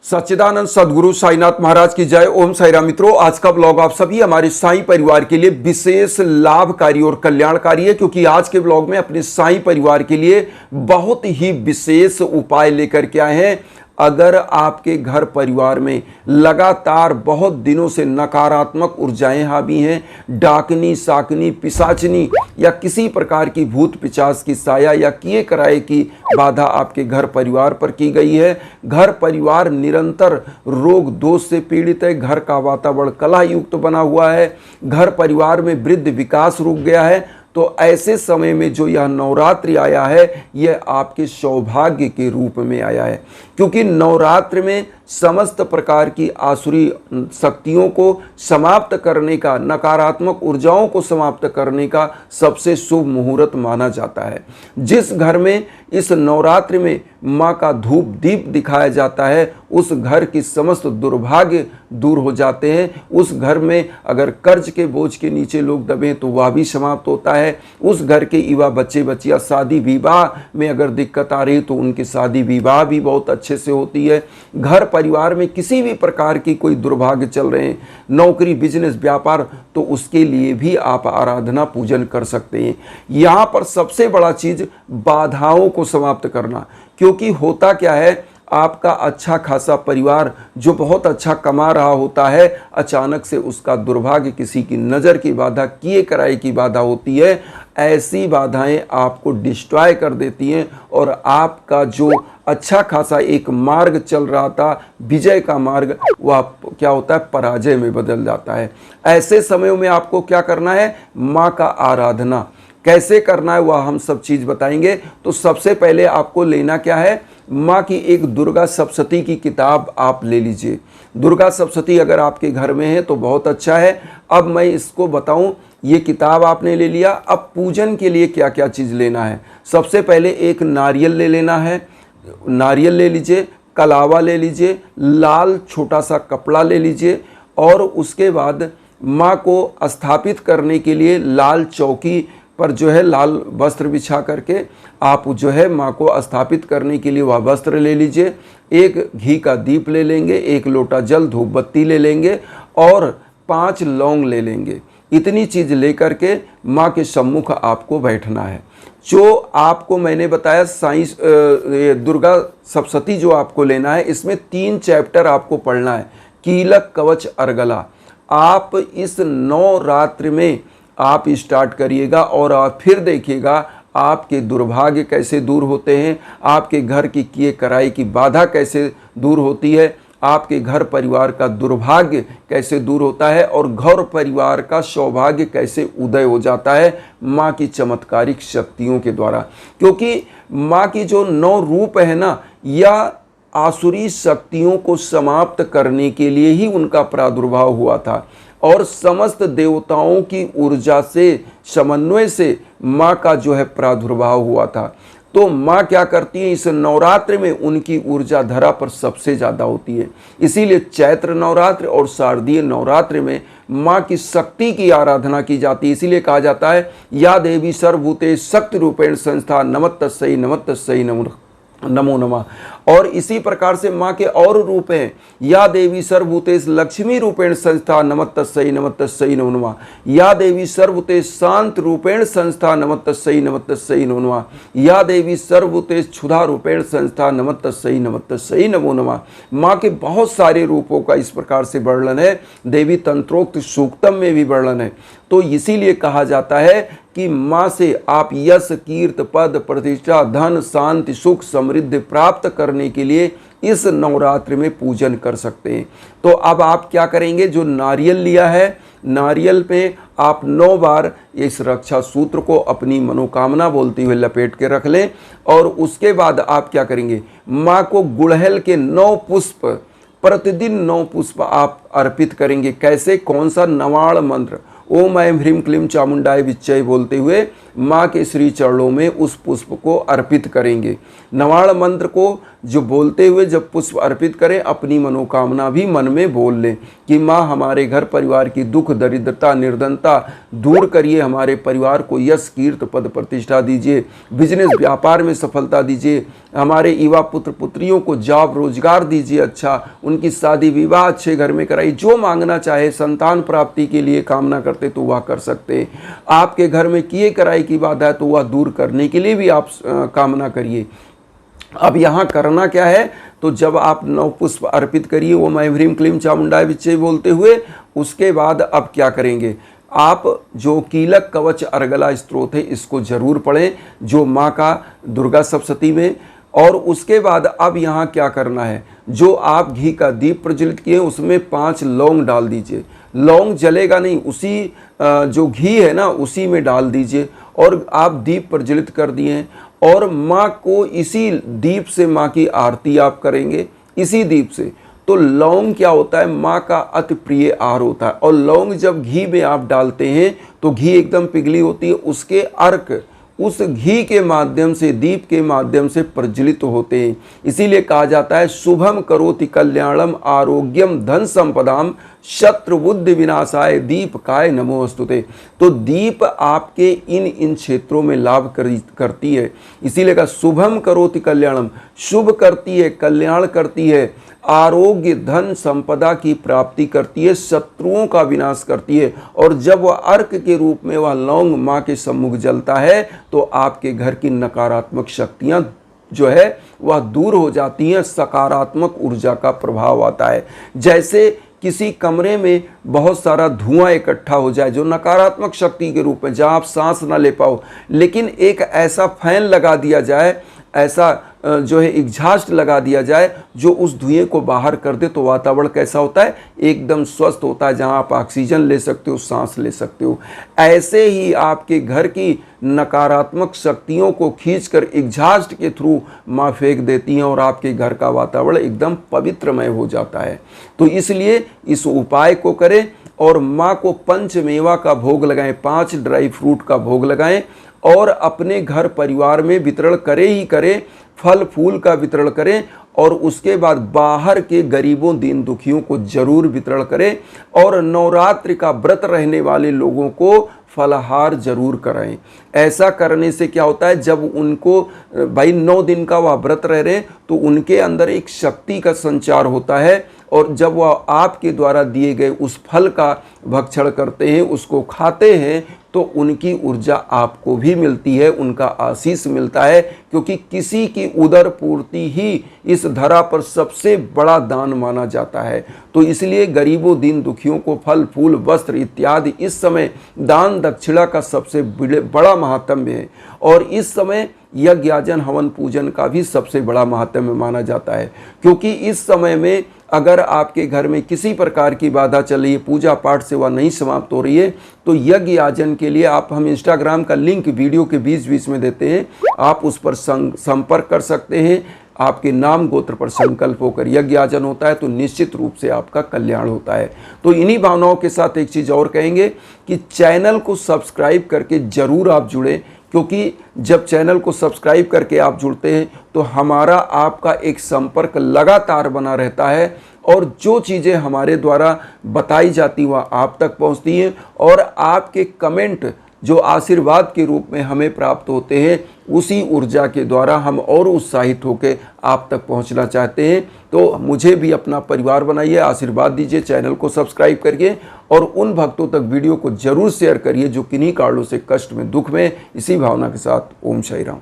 सच्चिदानंद सदगुरु साईनाथ महाराज की जय। ओम साईराम। मित्रों, आज का ब्लॉग आप सभी हमारे साईं परिवार के लिए विशेष लाभकारी और कल्याणकारी है, क्योंकि आज के ब्लॉग में अपने साईं परिवार के लिए बहुत ही विशेष उपाय लेकर के आए हैं। अगर आपके घर परिवार में लगातार बहुत दिनों से नकारात्मक ऊर्जाएं हावी हैं, डाकनी साकनी पिशाचनी या किसी प्रकार की भूत पिशाच की साया या किए कराए की बाधा आपके घर परिवार पर की गई है, घर परिवार निरंतर रोग दोष से पीड़ित है, घर का वातावरण कलह युक्त बना हुआ है, घर परिवार में वृद्धि विकास रुक गया है, तो ऐसे समय में जो यह नवरात्रि आया है यह आपके सौभाग्य के रूप में आया है, क्योंकि नवरात्रि में समस्त प्रकार की आसुरी शक्तियों को समाप्त करने का, नकारात्मक ऊर्जाओं को समाप्त करने का सबसे शुभ मुहूर्त माना जाता है। जिस घर में इस नवरात्रि में माँ का धूप दीप दिखाया जाता है, उस घर की समस्त दुर्भाग्य दूर हो जाते हैं। उस घर में अगर कर्ज के बोझ के नीचे लोग दबे तो वह भी समाप्त होता है। उस घर के युवा बच्चे बच्चियाँ शादी विवाह में अगर दिक्कत आ रही तो उनकी शादी विवाह भी बहुत अच्छे से होती है। घर परिवार में किसी भी प्रकार की कोई दुर्भाग्य चल रहे हैं, नौकरी बिजनेस व्यापार, तो उसके लिए भी आप आराधना पूजन कर सकते हैं। यहाँ पर सबसे बड़ा चीज बाधाओं को समाप्त करना, क्योंकि होता क्या है, आपका अच्छा खासा परिवार जो बहुत अच्छा कमा रहा होता है, अचानक से उसका दुर्भाग्य, किसी की नज़र की बाधा, किए कराए की बाधा होती है। ऐसी बाधाएं आपको डिस्ट्रॉय कर देती हैं और आपका जो अच्छा खासा एक मार्ग चल रहा था, विजय का मार्ग, वह क्या होता है, पराजय में बदल जाता है। ऐसे समयों में आपको क्या करना है, माँ का आराधना कैसे करना है वह हम सब चीज़ बताएंगे। तो सबसे पहले आपको लेना क्या है, माँ की एक दुर्गा सप्तशती की किताब आप ले लीजिए। दुर्गा सप्तशती अगर आपके घर में है तो बहुत अच्छा है। अब मैं इसको बताऊं, ये किताब आपने ले लिया, अब पूजन के लिए क्या क्या चीज़ लेना है। सबसे पहले एक नारियल ले लेना है, नारियल ले लीजिए, कलावा ले लीजिए, लाल छोटा सा कपड़ा ले लीजिए, और उसके बाद माँ को स्थापित करने के लिए लाल चौकी पर जो है लाल वस्त्र बिछा करके आप जो है माँ को स्थापित करने के लिए वह वस्त्र ले लीजिए। एक घी का दीप ले लेंगे, एक लोटा जल धूप बत्ती ले लेंगे और 5 लौंग ले लेंगे। इतनी चीज़ लेकर के माँ के सम्मुख आपको बैठना है। जो आपको मैंने बताया दुर्गा सप्तशती जो आपको लेना है, इसमें 3 चैप्टर आपको पढ़ना है, कीलक कवच अर्गला। आप इस नवरात्रि में आप स्टार्ट करिएगा और आप फिर देखिएगा आपके दुर्भाग्य कैसे दूर होते हैं, आपके घर की किए कराई की बाधा कैसे दूर होती है, आपके घर परिवार का दुर्भाग्य कैसे दूर होता है और घर परिवार का सौभाग्य कैसे उदय हो जाता है माँ की चमत्कारिक शक्तियों के द्वारा। क्योंकि माँ की जो 9 रूप है ना, यह आसुरी शक्तियों को समाप्त करने के लिए ही उनका प्रादुर्भाव हुआ था, और समस्त देवताओं की ऊर्जा से समन्वय से माँ का जो है प्रादुर्भाव हुआ था। तो माँ क्या करती है, इस नवरात्रि में उनकी ऊर्जा धरा पर सबसे ज़्यादा होती है। इसीलिए चैत्र नवरात्रि और शारदीय नवरात्रि में माँ की शक्ति की आराधना की जाती है। इसीलिए कहा जाता है, या देवी सर्वभूते शक्ति रूपेण संस्था नमस्तस्यै नमस्तस्यै नमो नमः। और इसी प्रकार से माँ के और रूप हैं, या देवी सर्वभूतेश लक्ष्मी रूपेण संस्था नमस्तस्यै नमस्तस्यै नमो नमः, या देवी सर्वभूतेश शांत रूपेण संस्था नमस्तस्यै नमस्तस्यै नमो नमः, या देवी सर्वभूतेश क्षुधा रूपेण संस्था नमस्तस्यै नमस्तस्यै नमो नमः। माँ के बहुत सारे रूपों का इस प्रकार से वर्णन है, देवी तंत्रोक्त सूक्तम में भी वर्णन है। तो इसीलिए कहा जाता है कि माँ से आप यश कीर्त पद प्रतिष्ठा धन शांति सुख समृद्धि प्राप्त करने के लिए इस नवरात्रि में पूजन कर सकते हैं। तो अब आप क्या करेंगे, जो नारियल लिया है, नारियल पे आप 9 बार इस रक्षा सूत्र को अपनी मनोकामना बोलते हुए लपेट के रख लें, और उसके बाद आप क्या करेंगे, माँ को गुड़हल के 9 पुष्प, प्रतिदिन 9 पुष्प आप अर्पित करेंगे। कैसे, कौन सा, नवाण मंत्र ओम ऐं ह्रीं क्लीं चामुंडाय विच्चय बोलते हुए माँ के श्री चरणों में उस पुष्प को अर्पित करेंगे। नवाण मंत्र को जो बोलते हुए जब पुष्प अर्पित करें अपनी मनोकामना भी मन में बोल लें कि माँ हमारे घर परिवार की दुख दरिद्रता निर्धनता दूर करिए, हमारे परिवार को यश कीर्त पद प्रतिष्ठा दीजिए, बिजनेस व्यापार में सफलता दीजिए, हमारे युवा पुत्र पुत्रियों को जॉब रोजगार दीजिए, अच्छा उनकी शादी विवाह अच्छे घर में कराइए। जो मांगना चाहे, संतान प्राप्ति के लिए कामना करते तो वह कर सकते, आपके घर में किए कराई की बाधा है तो वह दूर करने के लिए भी आप कामना करिए। अब यहाँ करना क्या है, तो जब आप 9 पुष्प अर्पित करिए वो मैं ह्रीं क्लीं चामुंडाय विच्चे बोलते हुए, उसके बाद अब क्या करेंगे, आप जो कीलक कवच अर्गला स्तोत्र है इसको जरूर पढ़ें, जो माँ का दुर्गा सप्तशती में। और उसके बाद अब यहाँ क्या करना है, जो आप घी का दीप प्रज्वलित किए उसमें 5 लौंग डाल दीजिए। लौंग जलेगा नहीं, उसी जो घी है ना उसी में डाल दीजिए और आप दीप प्रज्वलित कर दिए और माँ को इसी दीप से माँ की आरती आप करेंगे, इसी दीप से। तो लौंग क्या होता है, माँ का अति प्रिय आहार होता है और लौंग जब घी में आप डालते हैं तो घी एकदम पिघली होती है, उसके अर्क उस घी के माध्यम से दीप के माध्यम से प्रज्वलित होते हैं। इसीलिए कहा जाता है शुभम करोति कल्याणम आरोग्यम धन संपदाम शत्रु बुद्धि विनाशाय दीपकाय नमोस्तुते। तो दीप आपके इन क्षेत्रों में लाभ करती है, इसीलिए कहा शुभम करोति कल्याणम, शुभ करती है, कल्याण करती है, आरोग्य धन संपदा की प्राप्ति करती है, शत्रुओं का विनाश करती है। और जब वह अर्क के रूप में वह लौंग माँ के सम्मुख जलता है तो आपके घर की नकारात्मक शक्तियां जो है वह दूर हो जाती हैं, सकारात्मक ऊर्जा का प्रभाव आता है। जैसे किसी कमरे में बहुत सारा धुआं इकट्ठा हो जाए जो नकारात्मक शक्ति के रूप में, जहाँ आप सांस ना ले पाओ, लेकिन एक ऐसा फैन लगा दिया जाए, ऐसा जो है एग्जॉस्ट लगा दिया जाए जो उस धुएं को बाहर कर दे, तो वातावरण कैसा होता है, एकदम स्वस्थ होता है, जहां आप ऑक्सीजन ले सकते हो, सांस ले सकते हो। ऐसे ही आपके घर की नकारात्मक शक्तियों को खींचकर एग्जॉस्ट के थ्रू माँ फेंक देती हैं और आपके घर का वातावरण एकदम पवित्रमय हो जाता है। तो इसलिए इस उपाय को करें और माँ को पंचमेवा का भोग लगाएं, 5 ड्राई फ्रूट का भोग लगाएं और अपने घर परिवार में वितरण करें ही करें, फल फूल का वितरण करें और उसके बाद बाहर के गरीबों दीन दुखियों को जरूर वितरण करें और नवरात्रि का व्रत रहने वाले लोगों को फलाहार जरूर कराएं। ऐसा करने से क्या होता है, जब उनको भाई 9 दिन का वह व्रत रह रहे तो उनके अंदर एक शक्ति का संचार होता है और जब वह आपके द्वारा दिए गए उस फल का भक्षण करते हैं, उसको खाते हैं, तो उनकी ऊर्जा आपको भी मिलती है, उनका आशीष मिलता है, क्योंकि किसी की उदर पूर्ति ही इस धरा पर सबसे बड़ा दान माना जाता है। तो इसलिए गरीबों दीन दुखियों को फल फूल वस्त्र इत्यादि इस समय दान दक्षिणा का सबसे बड़ा महात्म्य है और इस समय यज्ञ याजन हवन पूजन का भी सबसे बड़ा महात्म्य माना जाता है, क्योंकि इस समय में अगर आपके घर में किसी प्रकार की बाधा चल रही है, पूजा पाठ से वह नहीं समाप्त हो रही है, तो यज्ञ याजन के लिए आप हम इंस्टाग्राम का लिंक वीडियो के बीच बीच में देते हैं, आप उस पर संपर्क कर सकते हैं। आपके नाम गोत्र पर संकल्प होकर यज्ञ याजन होता है तो निश्चित रूप से आपका कल्याण होता है। तो इन्हीं भावनाओं के साथ एक चीज़ और कहेंगे कि चैनल को सब्सक्राइब करके ज़रूर आप जुड़ें, क्योंकि जब चैनल को सब्सक्राइब करके आप जुड़ते हैं तो हमारा आपका एक संपर्क लगातार बना रहता है और जो चीज़ें हमारे द्वारा बताई जाती वह आप तक पहुंचती हैं और आपके कमेंट जो आशीर्वाद के रूप में हमें प्राप्त होते हैं, उसी ऊर्जा के द्वारा हम और उत्साहित होकर आप तक पहुंचना चाहते हैं। तो मुझे भी अपना परिवार बनाइए, आशीर्वाद दीजिए, चैनल को सब्सक्राइब करिए और उन भक्तों तक वीडियो को जरूर शेयर करिए जो किन्हीं कारणों से कष्ट में, दुख में। इसी भावना के साथ ओम साई राम।